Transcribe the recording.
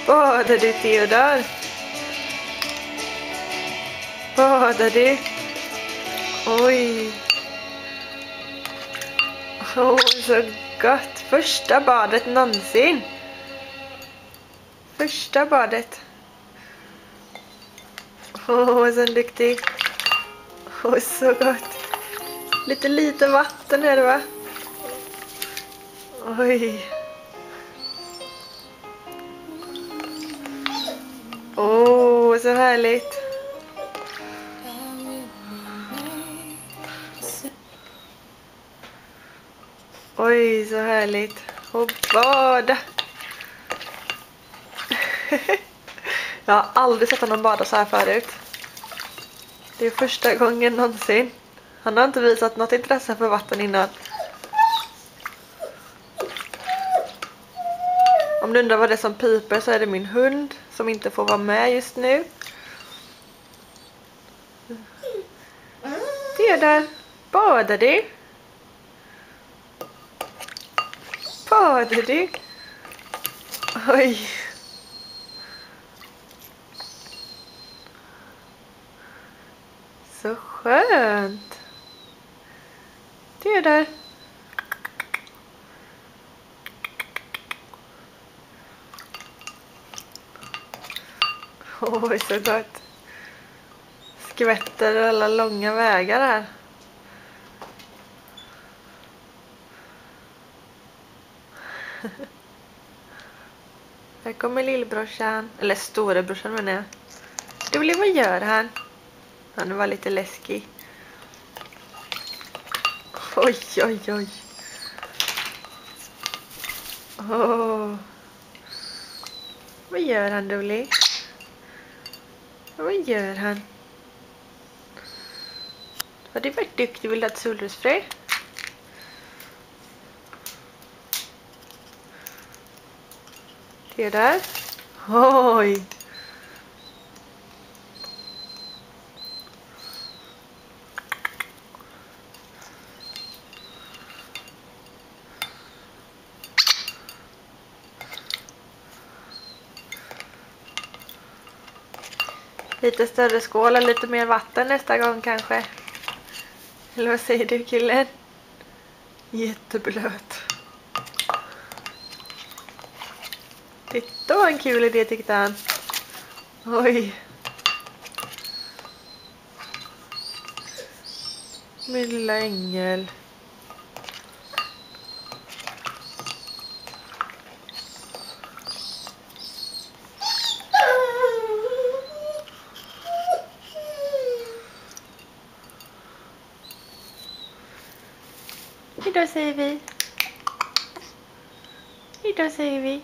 Badar du, Theodor? Badar du? Oj. Så gott. Första badet någonsin. Första badet. Så duktig. Så gott. Lite vatten är det, va? Oj. Så härligt. Oj, så härligt. Och bada. Jag har aldrig sett honom bada så här förut. Det är första gången någonsin. Han har inte visat något intresse för vatten innan. Om du undrar vad det är som piper så är det min hund som inte får vara med just nu. Theodor, badar du? Badar du? Oj. Så skönt. Theodor. Oj, så gott. Skvätter alla långa vägar här. Här kommer lillbrorsan. Eller storebrorsan menar jag. Du vill, vad gör han? Han var lite läskig. Oj, oj, oj. Vad gör han, Dolly? Vad gör han? Har du varit duktig, vill du ha ett solrosfrö? Det där. Oj. Lite större skål och lite mer vatten nästa gång kanske. Eller vad säger du, killen? Jätteblöt. Titta vad en kul idé tyckte han. Oj. Min lilla ängel. Hejdå säger vi. Hejdå säger vi.